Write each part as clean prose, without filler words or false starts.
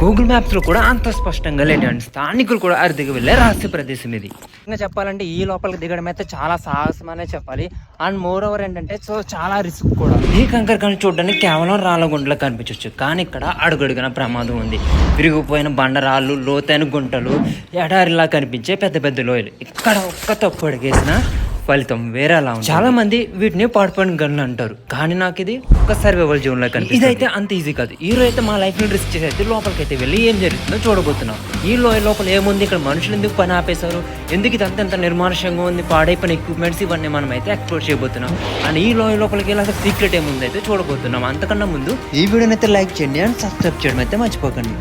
Google మ్యాప్స్లో కూడా అంత స్పష్టంగా లేదండి. స్థానికులు కూడా అరుదుగా వెళ్ళే రహస్య ప్రదేశం ఇది. ఇంకా చెప్పాలంటే ఈ లోపలికి దిగడం అయితే చాలా సాహసం అనే చెప్పాలి. అండ్ మోర్ ఓవర్ ఏంటంటే సో చాలా రిస్క్ కూడా. ఈ కంకర కానీ చూడడానికి కేవలం రాళ్ళ గుంటలో కనిపించవచ్చు, కానీ ఇక్కడ అడుగడుగున ప్రమాదం ఉంది. విరిగిపోయిన బండరాళ్ళు, లోతైన గుంటలు, ఎడారిలా కనిపించే పెద్ద పెద్ద లోయలు. ఇక్కడ ఒక్క తప్పు అడిగేసిన ఫలితం వేరేలా ఉంది. చాలా మంది వీటిని పాడుపడిన గన్లు అంటారు, కానీ నాకు ఇది ఒక సర్వైవల్ జోన్ లా కనిపిస్తుంది. ఇదైతే అంత ఈజీ కాదు. ఈ రోజు అయితే మా లైఫ్ ని రిస్క్ చేసి అయితే లోపలికి అయితే వెళ్ళి ఏం జరుగుతుందో చూడబోతున్నాం. ఈ లోపల ఏముంది, ఇక్కడ మనుషులు ఎందుకు పని ఆపేశారు, ఎందుకు ఇదంతా ఎంత నిర్మానుషంగా ఉంది, పాడైపోయిన ఎక్విప్మెంట్స్ ఇవన్నీ మనం అయితే ఎక్స్ప్లోర్ చేయబోతున్నాం. అండ్ ఈ లోపలికి వెళ్ళి అసలు సీక్రెట్ ఏముంది అయితే చూడబోతున్నాం. అంతకన్నా ముందు ఈ వీడియోని అయితే లైక్ చేయండి అండ్ సబ్స్క్రైబ్ చేయడం అయితే మర్చిపోకండి.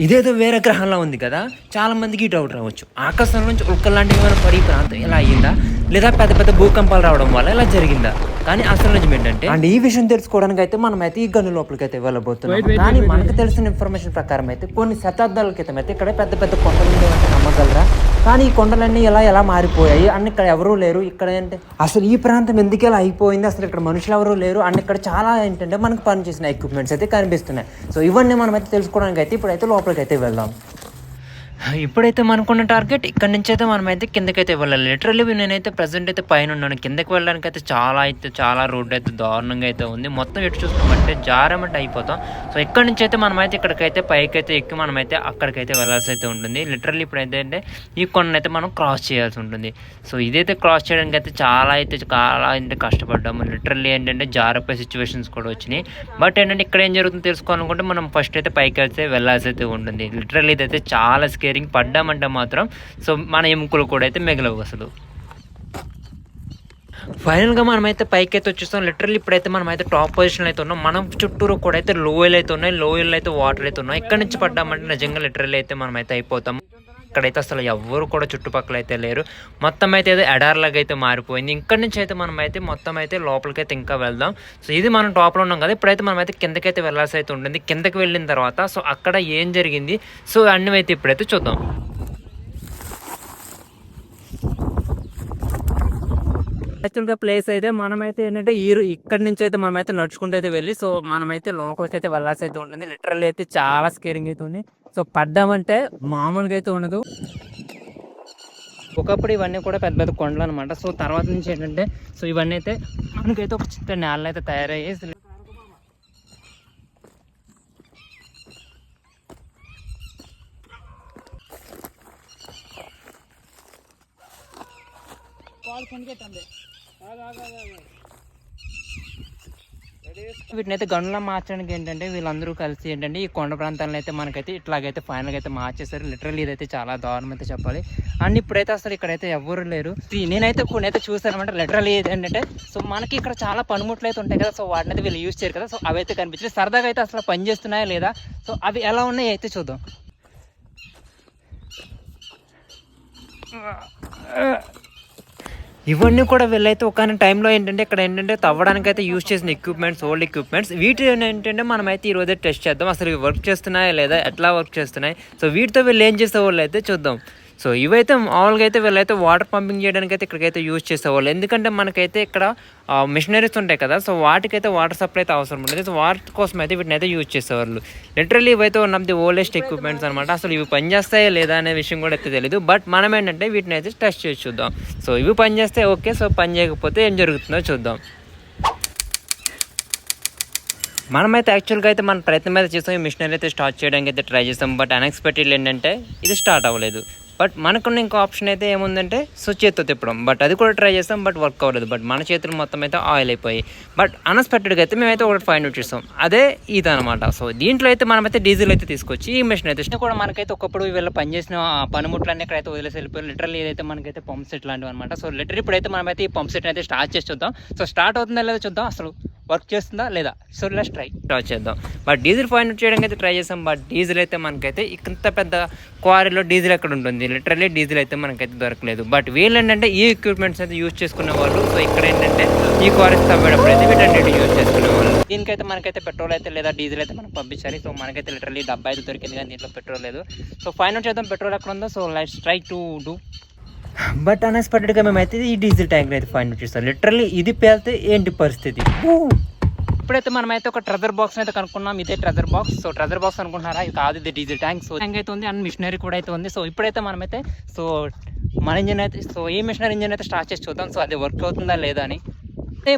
ఇదేదో వేరే గ్రహంలో ఉంది కదా, చాలా మందికి డౌట్ రావచ్చు. ఆకాశం నుంచి ఉల్కల్ లాంటివి ఏమైనా పడి ప్రాంతం ఇలా అయ్యిందా, లేదా పెద్ద పెద్ద భూకంపాలు రావడం వల్ల ఇలా జరిగిందా? కానీ అసలు నిజం ఏంటంటే, అండ్ ఈ విషయం తెలుసుకోవడానికి అయితే మనం అయితే ఈ గన్ను లోపలికి అయితే వెళ్ళబోతున్నాం. కానీ మనకు తెలిసిన ఇన్ఫర్మేషన్ ప్రకారం అయితే కొన్ని శతాబ్దాల క్రితం అయితే ఇక్కడ పెద్ద పెద్ద కొండలు ఉండేవంటే నమ్మగలరా? కానీ ఈ కొండలన్నీ ఎలా మారిపోయాయి అండ్ ఇక్కడ ఎవరూ లేరు. ఇక్కడ ఏంటంటే అసలు ఈ ప్రాంతం ఎందుకు ఇలా అయిపోయింది, అసలు ఇక్కడ మనుషులు ఎవరూ లేరు అండ్ ఇక్కడ చాలా ఏంటంటే మనకు పనిచేసిన ఎక్విప్మెంట్స్ అయితే కనిపిస్తున్నాయి. సో ఇవన్నీ మనం అయితే తెలుసుకోవడానికి అయితే ఇప్పుడైతే లోపలికి అయితే వెళ్దాం. ఇప్పుడైతే మనకున్న టార్గెట్ ఇక్కడ నుంచి అయితే మనమైతే కిందకైతే వెళ్ళాలి. లిటరల్లీ నేనైతే ప్రజెంట్ అయితే పైన ఉన్నాను. కిందకి వెళ్ళడానికి అయితే చాలా రోడ్డు అయితే దారుణంగా అయితే ఉంది. మొత్తం ఎటు చూసుకున్నామంటే జారమంటే అయిపోతాం. సో ఇక్కడ నుంచి అయితే మనమైతే ఇక్కడికైతే పైకి అయితే ఎక్కి మనమైతే అక్కడికైతే వెళ్ళాల్సి అయితే ఉంటుంది. లిటరల్లీ ఇప్పుడు అయితే ఈ కొండనైతే మనం క్రాస్ చేయాల్సి ఉంటుంది. సో ఇదైతే క్రాస్ చేయడానికి అయితే చాలా కష్టపడ్డాము. లిటరల్లీ ఏంటంటే జారిపోయే సిచ్యువేషన్స్ కూడా వచ్చినాయి. బట్ ఏంటంటే ఇక్కడ ఏం జరుగుతుందో తెలుసుకోవాలనుకుంటే మనం ఫస్ట్ అయితే పైకి అయితే వెళ్ళాల్సి అయితే ఉంటుంది. లిటరల్లీ ఇదైతే చాలా స్కేరింగ్. పడ్డామంటే మాత్రం సో మన ఎముకలు కూడా అయితే మిగలవు అసలు. ఫైనల్గా మనమైతే పైకి అయితే వచ్చేస్తాం. లిటరల్లీ ఇప్పుడైతే మనమైతే టాప్ పొజిషన్లో అయితే ఉన్నాం. మనం చుట్టూరు కూడా అయితే లోయలు అయితే ఉన్నాయి, లోయల్లో అయితే వాటర్ అయితే ఉన్నాయి. ఇక్కడ నుంచి పడ్డామంటే నిజంగా లిటరల్లీ అయితే మనమైతే అయిపోతాం. ఇక్కడైతే అసలు ఎవ్వరు కూడా చుట్టుపక్కల అయితే లేరు. మొత్తం అయితే ఏదో ఎడార్లాగా అయితే మారిపోయింది. ఇక్కడ నుంచి అయితే మనమైతే మొత్తం అయితే లోపలికైతే ఇంకా వెళ్దాం. సో ఇది మనం టాప్లో ఉన్నాం కదా, ఇప్పుడైతే మనమైతే కిందకైతే వెళ్ళాల్సి అయితే ఉంటుంది. కిందకి వెళ్ళిన తర్వాత సో అక్కడ ఏం జరిగింది సో అన్నీ అయితే ఇప్పుడైతే చూద్దాం. యాక్చువల్గా ప్లేస్ అయితే మనమైతే ఏంటంటే ఇక్కడ నుంచి అయితే మనమైతే నడుచుకుంటూ అయితే వెళ్ళి సో మనమైతే లోపలికి అయితే వెళ్ళాల్సి అయితే ఉంటుంది. లిటరల్లీ అయితే చాలా స్కేరింగ్ అయితే ఉంది. సో పడ్డామంటే మామూలుగా అయితే ఉండదు. ఒకప్పుడు ఇవన్నీ కూడా పెద్ద పెద్ద కొండలు అనమాట. సో తర్వాత నుంచి ఏంటంటే సో ఇవన్నీ అయితే మనకైతే ఒక చిన్న నేల అయితే తయారయ్యి వీటిని అయితే గనులా మార్చడానికి ఏంటంటే వీళ్ళందరూ కలిసి ఏంటంటే ఈ కొండ ప్రాంతాలను అయితే మనకైతే ఇట్లాగైతే ఫైనల్గా అయితే మార్చేశారు. లిటరల్లీ ఇదైతే చాలా దారుణం అయితే చెప్పాలి. అండ్ ఇప్పుడైతే అసలు ఇక్కడైతే ఎవరు లేరు. నేనైతే కొన్ని అయితే చూసానమాట. లిటరల్లీ ఏంటంటే సో మనకి ఇక్కడ చాలా పనిముట్లు అయితే ఉంటాయి కదా, సో వాటిని అయితే వీళ్ళు యూజ్ చేయరు కదా. సో అవి అయితే కనిపించాయి. సరదాగా అయితే అసలు పని చేస్తున్నాయా లేదా, సో అవి ఎలా ఉన్నాయి అయితే చూద్దాం. ఇవన్నీ కూడా వీళ్ళైతే ఒక టైంలో ఏంటంటే ఇక్కడ ఏంటంటే తవ్వడానికి అయితే యూజ్ చేసిన ఎక్విప్మెంట్స్, ఓల్డ్ ఎక్విప్మెంట్స్. వీటి ఏంటంటే మనమైతే ఈరోజు టెస్ట్ చేద్దాం. అసలు ఇవి వర్క్ చేస్తున్నాయా లేదా, ఎట్లా వర్క్ చేస్తున్నాయి, సో వీటితో వీళ్ళు ఏం చేసేవాళ్ళు అయితే చూద్దాం. సో ఇవైతే మామూలుగా అయితే వీళ్ళైతే వాటర్ పంపింగ్ చేయడానికి అయితే ఇక్కడికైతే యూజ్ చేసేవాళ్ళు. ఎందుకంటే మనకైతే ఇక్కడ మిషనరీస్ ఉంటాయి కదా, సో వాటికైతే వాటర్ సప్లై అయితే అవసరం ఉంటుంది. సో వాటి కోసం అయితే వీటిని అయితే యూజ్ చేసేవాళ్ళు. లిటరల్లీ ఇవైతే one of the oldest equipments అనమాట. అసలు ఇవి పనిచేస్తాయా లేదా అనే విషయం కూడా అయితే తెలియదు. బట్ మనం ఏంటంటే వీటిని అయితే టెస్ట్ చేసి చూద్దాం. సో ఇవి పనిచేస్తే ఓకే, సో పని చేయకపోతే ఏం జరుగుతుందో చూద్దాం. మనమైతే యాక్చువల్గా అయితే మన ప్రయత్నం అయితే చేస్తాం. ఈ మిషనరీ అయితే స్టార్ట్ చేయడానికి అయితే ట్రై చేస్తాం. బట్ అన్ఎక్స్పెక్టెడ్ ఏంటంటే ఇది స్టార్ట్ అవ్వలేదు. బట్ మనకున్న ఇంకో ఆప్షన్ అయితే ఏముందంటే సో చేతితో తిప్పడం. బట్ అది కూడా ట్రై చేస్తాం, బట్ వర్క్ అవ్వలేదు. బట్ మన చేతులు మొత్తం అయితే ఆయిల్ అయిపోయి. బట్ అన్ఎక్స్పెక్టెడ్గా అయితే మేమైతే ఒకటి ఫైండ్ అవుట్ చేస్తాం. అదే ఇది అనమాట. సో దీంట్లో అయితే మనమైతే డీజిల్ అయితే తీసుకొచ్చి ఈ మిషన్ అయితే కూడా మనకైతే ఒకప్పుడు వీళ్ళు పనిచేసిన పనిముట్లన్నీ ఇక్కడైతే వదిలేసి వెళ్ళిపోయి. లిటరల్లీ ఏదైతే మనకైతే పంప్ సెట్ లాంటివి అనమాట. సో లిటరల్లీ ఇప్పుడైతే మనమైతే ఈ పంప్ సెట్ అయితే స్టార్ట్ చేసి చూద్దాం. సో స్టార్ట్ అవుతుందా లేదా చూద్దాం, అసలు వర్క్ చేస్తుందా లేదా. సో లెట్స్ స్టార్ట్ చేద్దాం. బట్ డీజిల్ ఫైండ్ అవుట్ చేయడానికి అయితే ట్రై చేస్తాం. బట్ డీజిల్ అయితే మనకైతే ఇంత పెద్ద క్వారీలో డీజిల్ ఎక్కడ ఉంటుంది, లిటరల్లీ డీజిల్ అయితే మనకైతే దొరకలేదు. బట్ వీళ్ళు ఏంటంటే ఈ ఎక్విప్మెంట్స్ అయితే యూజ్ చేసుకునే వాళ్ళు. సో ఇక్కడ ఏంటంటే ఈ క్వారీస్ తవ్వేటప్పుడు అయితే వీటన్నిటి యూజ్ చేసుకునే వాళ్ళు. దీనికైతే మనకైతే పెట్రోల్ అయితే లేదా డీజిల్ అయితే మనం పంపించాలి. సో మనకైతే లిటరల్లీ డబ్బా అయితే దొరికింది, కానీ దీంట్లో పెట్రోల్ లేదు. సో ఫైండ్ అవుట్ చేద్దాం పెట్రోల్ ఎక్కడ ఉందో. So let's try to do. But అన్ఎక్స్పెక్టెడ్గా మేమైతే ఈ డీజిల్ ట్యాంక్ అయితే ఫైండ్ అవుట్ చేస్తాం. లిటరల్లీ ఇది పేలితే ఏంటి పరిస్థితి. ఇప్పుడైతే మనమైతే ఒక ట్రెజర్ బాక్స్ అయితే కనుక్కున్నాం. ఇదే treasure box. So treasure box అనుకుంటున్నారా? ఇది కాదు, ఇది డీజిల్ ట్యాంక్. సో ట్యాంక్ అయితే ఉంది అండ్ మిషనరీ కూడా అయితే ఉంది. సో ఇప్పుడైతే మనమైతే మన ఇంజిన్ అయితే ఈ మిషనరీ ఇంజిన్ అయితే స్టార్ట్ చేసి చూద్దాం. సో అది వర్క్ అవుతుందా లేదా అని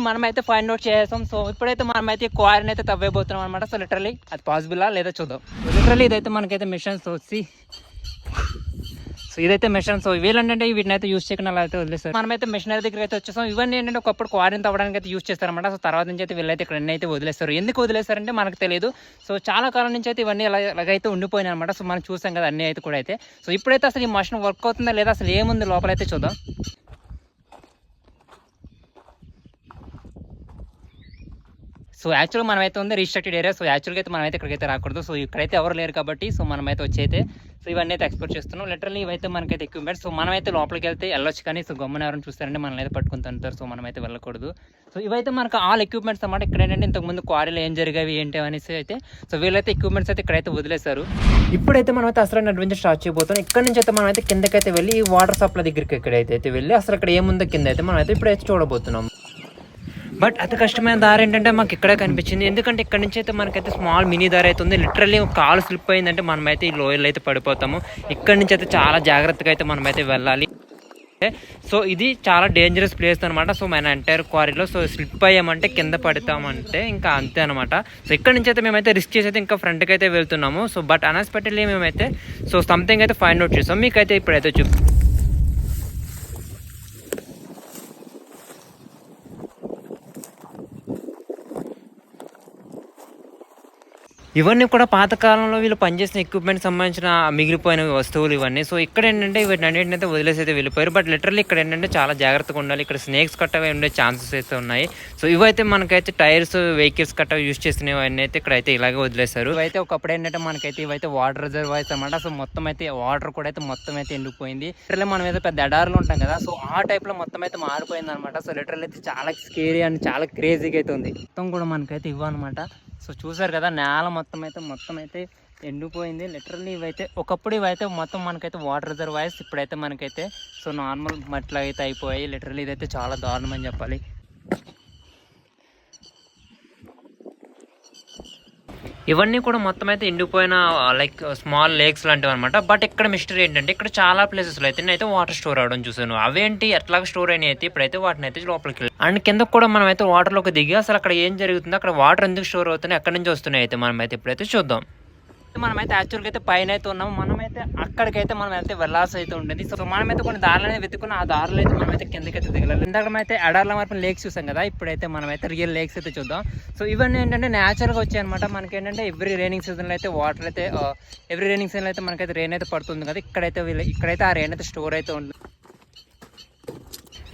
మనమైతే ఫైండ్ అవుట్ చేసాం. సో ఇప్పుడైతే మనమైతే క్వారీని అయితే తవ్వేయబోతున్నాం అనమాట. సో లిటరలీ అది పాసిబులా లేదా చూద్దాం. లిటరలీ ఇదైతే మనకైతే మిషన్. సో ఇదైతే మిషన్. సో వీళ్ళంటే వీటిని అయితే యూస్ చేయకుండా అలా అయితే వదిలేస్తారు. మనమైతే మిషనరీ దగ్గర అయితే వచ్చేసాం. ఇవన్నీ ఏంటంటే ఒకప్పుడు క్వారీని తవ్వడానికి అయితే యూస్ చేస్తారనమాట. సో తర్వాత నుంచి అయితే వీళ్ళైతే ఇక్కడ అయితే వదిలేస్తారు. ఎందుకు వదిలేస్తారంటే మనకు తెలియదు. సో చాలా కాలం నుంచి అయితే ఇవన్నీ అలాగైతే ఉండిపోయినాయి అనమాట. సో మనం చూసాం కదా అన్నీ అయితే కూడా అయితే. సో ఇప్పుడైతే అసలు ఈ మషిన్ వర్క్ అవుతుందా లేదా, అసలు ఏముంది లోపలైతే చూద్దాం. సో యాక్చువల్గా మనమైతే ఉంది రిస్ట్రిక్టెడ్ ఏరియా. సో యాక్చువల్గా అయితే మనమైతే ఇక్కడికైతే రాకూడదు. సో ఇక్కడైతే ఎవరు లేరు కాబట్టి సో మనమైతే వచ్చైతే సో ఇవన్నీ అయితే ఎక్స్పోర్ట్ చేస్తున్నాం. లిటరల్లీ ఇవైతే మనకైతే ఎక్విప్మెంట్. సో మనమైతే లోపలికి వెళ్తే వెళ్ళొచ్చు, కానీ సో గమ్మున ఎవరైనా చూస్తారంటే మనల్ని అయితే పట్టుకుని తంటారు. సో మనమైతే వెళ్ళకూడదు. సో ఇవైతే మనకు ఆల్ ఎక్విప్మెంట్స్ అన్నమాట. ఇక్కడ ఏంటంటే ఇంతకుముందు క్వారీలో ఏం జరిగేవి ఏంటి అనేసి అయితే సో వీళ్ళైతే ఎక్విప్మెంట్స్ అయితే ఇక్కడైతే వదిలేశారు. ఇప్పుడైతే మనమైతే అసలు అడ్వెంచర్ స్టార్ట్ చేయబోతున్నాం. ఇక్కడ నుంచి అయితే మనమైతే కిందకైతే వెళ్ళి ఈ వాటర్ సప్లై దగ్గరికి ఇక్కడైతే వెళ్ళి అసలు ఇక్కడ ఏముందో కింద అయితే మనమైతే ఇప్పుడైతే చూడబోతున్నాం. బట్ అతి కష్టమైన దారి ఏంటంటే మాకు ఇక్కడే కనిపించింది. ఎందుకంటే ఇక్కడ నుంచి అయితే మనకైతే స్మాల్ మినీ దారి అయితే ఉంది. లిటరల్లీ కాలు స్లిప్ అయిందంటే మనమైతే ఈ లోయలు అయితే పడిపోతాము. ఇక్కడ నుంచి అయితే చాలా జాగ్రత్తగా అయితే మనమైతే వెళ్ళాలి. సో ఇది చాలా డేంజరస్ ప్లేస్ అనమాట. సో మన ఎంటైర్ క్వారీలో సో స్లిప్ అయ్యామంటే కింద పడతామంటే ఇంకా అంతే అనమాట. సో ఇక్కడ నుంచి అయితే మేమైతే రిస్క్ చేసి అయితే ఇంకా ఫ్రంట్కి అయితే వెళ్తున్నాము. సో బట్ అన్ఎక్స్పెక్టెడ్లీ మేమైతే సో సంథింగ్ అయితే ఫైండ్ అవుట్ చేసాం. మీకైతే ఇప్పుడైతే ఇవన్నీ కూడా పాతకాలంలో వీళ్ళు పనిచేసిన ఎక్విప్మెంట్ సంబంధించిన మిగిలిపోయిన వస్తువులు ఇవన్నీ. సో ఇక్కడ ఏంటంటే వీటిని అన్నింటినైతే వదిలేసి అయితే వెళ్ళిపోయారు. బట్ లిటరల్లీ ఇక్కడ ఏంటంటే చాలా జాగ్రత్తగా ఉండాలి. ఇక్కడ స్నేక్స్ కట్టగా ఉండే ఛాన్సెస్ అయితే ఉన్నాయి. సో ఇవైతే మనకైతే టైర్స్ వెహికల్స్ కట్ట యూజ్ చేసినవి అన్నీ అయితే ఇక్కడైతే ఇలాగే వదిలేశారు. ఇవైతే ఒకప్పుడు ఏంటంటే మనకైతే ఇవైతే వాటర్ రిజర్వాయర్స్ అన్నమాట. సో మొత్తం అయితే వాటర్ కూడా అయితే మొత్తం అయితే ఎండిపోయింది. లిటరల్లీ మనం అయితే పెద్ద ఎడార్లు ఉంటాం కదా, సో ఆ టైప్ లో మొత్తం అయితే మారిపోయింది అనమాట. సో లిటరల్లీ అయితే చాలా స్కేరీ అండ్ చాలా క్రేజీగా అయితే ఉంది. మొత్తం కూడా మనకైతే ఇవ్వనమాట. సో చూసారు కదా నేల మొత్తం అయితే ఎండిపోయింది. లిటరల్లీ ఒకప్పుడు ఇవైతే మొత్తం మనకైతే వాటర్ రిజర్వాయర్స్, ఇప్పుడైతే మనకైతే సో నార్మల్ మట్లా అయితే అయిపోయాయి. లిటరల్లీ ఇదైతే చాలా దారుణం అని చెప్పాలి. ఇవన్నీ కూడా మొత్తం అయితే ఎండిపోయిన లైక్ స్మాల్ లేక్స్ లాంటివి అనమాట. బట్ ఇక్కడ మిస్టరీ ఏంటంటే ఇక్కడ చాలా ప్లేసెస్లో అయితే వాటర్ స్టోర్ అవడం చూసాను. అవేంటి ఎట్లాగా స్టోర్ అయినాయి అయితే ఇప్పుడైతే వాటిని అయితే లోపలికి వెళ్ళి అండ్ కింద కూడా మనం అయితే వాటర్లోకి దిగి అసలు అక్కడ ఏం జరుగుతుందో, అక్కడ వాటర్ ఎందుకు స్టోర్ అవుతున్నాయి, ఎక్కడి నుంచి వస్తున్నాయి అయితే మనం అయితే ఇప్పుడైతే చూద్దాం. మనమైతే యాక్చువల్గా అయితే పైన అయితే ఉన్నాము. మనమైతే అక్కడికైతే మనం అయితే వెళ్ళాల్సి అయితే ఉండేది. సో మనమైతే కొన్ని దారులు అనేది వెతుకున్న ఆ దారులు అయితే మనమైతే కిందకైతే దిగలేదు. ఇందాక అయితే ఎడార్ల మార్పు లేక్స్ చూసాం కదా, ఇప్పుడైతే మనమైతే రియల్ లేక్స్ అయితే చూద్దాం. సో ఇవన్నీ ఏంటంటే న్యాచురల్గా వచ్చాయి అనమాట. మనకి ఏంటంటే ఎవ్రీ రైనింగ్ సీజన్లో అయితే వాటర్ అయితే ఎవ్రీ రైనింగ్ సీజన్లో అయితే మనకైతే రెయిన్ అయితే పడుతుంది కదా, ఇక్కడైతే ఆ రెయిన్ అయితే స్టోర్ అయితే ఉంది.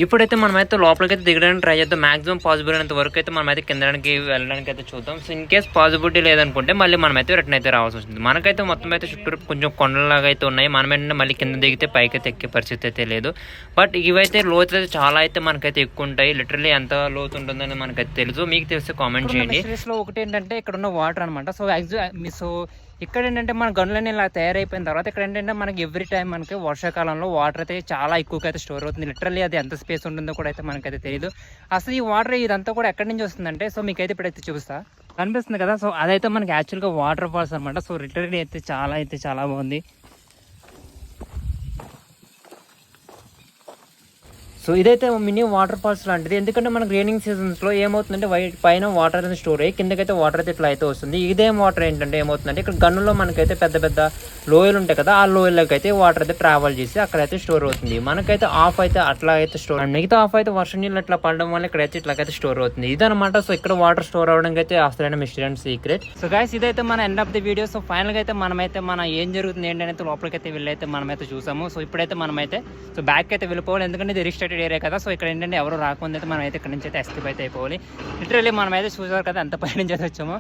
ఇప్పుడైతే మనమైతే లోపలికైతే దిగడానికి ట్రై చేద్దాం. మాక్సిమం పాసిబుల్ అయినంత వరకు అయితే మనమైతే కిందకి వెళ్ళడానికి అయితే చూద్దాం. సో ఇన్ కేస్ పాసిబిలిటీ లేదనుకుంటే మళ్ళీ మనమైతే రిటర్న్ అయితే రావాల్సి వస్తుంది. మనకైతే మొత్తం అయితే చుట్టూ కొంచెం కొండలాగా అయితే ఉన్నాయి. మనం ఏంటంటే మళ్ళీ కింద దిగితే పైకి అయితే ఎక్కే పరిస్థితి అయితే లేదు. బట్ ఇవైతే లోతు అయితే చాలా అయితే మనకైతే ఎక్కువ ఉంటాయి. లిటరల్లీ ఎంత లోతు ఉంటుందని మనకైతే తెలుసు. మీకు తెలిస్తే కామెంట్ చేయండి. ఒకటి ఏంటంటే ఇక్కడ ఉన్న వాటర్ అనమాట. సో ఇక్కడ ఏంటంటే మన గనులన్నీ ఇలా తయారైపోయిన తర్వాత ఇక్కడ ఏంటంటే మనకి ఎవ్రీ టైం మనకి వర్షాకాలంలో వాటర్ అయితే చాలా ఎక్కువగా అయితే స్టోర్ అవుతుంది. లిటరల్లీ అది ఎంత స్పేస్ ఉంటుందో కూడా అయితే మనకైతే తెలియదు. అసలు ఈ వాటర్ ఇదంతా కూడా ఎక్కడి నుంచి వస్తుందంటే సో మీకైతే ఇప్పుడైతే చూపిస్తా కనిపిస్తుంది కదా. సో అదైతే మనకి యాక్చువల్గా వాటర్ ఫాల్స్ అనమాట. సో లిటరల్లీ అయితే చాలా బాగుంది. సో ఇదైతే మినీ వాటర్ ఫాల్స్ లాంటిది. ఎందుకంటే మనకు రైనింగ్ సీజన్స్లో ఏమవుతుందంటే పైన వాటర్ అనేది స్టోర్ అయ్యి కిందకైతే వాటర్ అయితే ఇట్లా అయితే వస్తుంది. ఇదేం వాటర్ ఏంటంటే ఏమవుతుందంటే ఇక్కడ గన్నులో మనకైతే పెద్ద లోయలు ఉంటాయి కదా, ఆ లోయల్లోకి అయితే వాటర్ అయితే ట్రావెల్ చేసి అక్కడైతే స్టోర్ అవుతుంది. మనకైతే ఆఫ్ అయితే అట్లా అయితే స్టోర్, మిగతా ఆఫ్ అయితే వర్షం నీళ్ళు అట్లా పడడం వల్ల ఇక్కడైతే ఇట్లాగైతే స్టోర్ అవుతుంది. ఇదనమాట. సో ఇక్కడ వాటర్ స్టోర్ అవడానికి అయితే అసలైన mystery and secret. So guys ఇదైతే మన end of the video. So ఫైనల్గా అయితే మనమైతే ఏం జరుగుతుంది ఏంటనేది లోపలికైతే వెళ్ళైతే మనమైతే చూసాము. సో ఇప్పుడైతే మనమైతే సో బ్యాక్ అయితే వెళ్ళిపోవాలి. ఎందుకంటే ఇది రిస్ట్రిక్టెడ్ ఏరియా కదా. సో ఇక్కడ ఏంటంటే ఎవరు రాకుండా అయితే మనం అయితే ఇక్కడ నుంచి అయితే ఎస్కేప్ అయితే అయిపోవాలి. లిటరల్లీ మనమైతే చూసారు కదా ఎంత పై నుంచి అయితే వచ్చామో.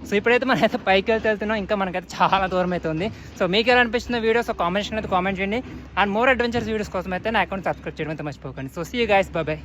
సో ఇప్పుడైతే మనం అయితే పైకి వెళ్తున్నాం. ఇంకా మనకైతే చాలా దూరం అయితే ఉంది. సో మీకు ఎలా అనిపిస్తుంది వీడియో? సో కామెంట్ చేయండి. అండ్ మోర్ అడ్వెంచర్స్ వీడియోస్ కోసం అయితే నా అకౌంట్ సబ్స్క్రైబ్ చేయడం అయితే మర్చిపోకండి. So see you guys, bye by.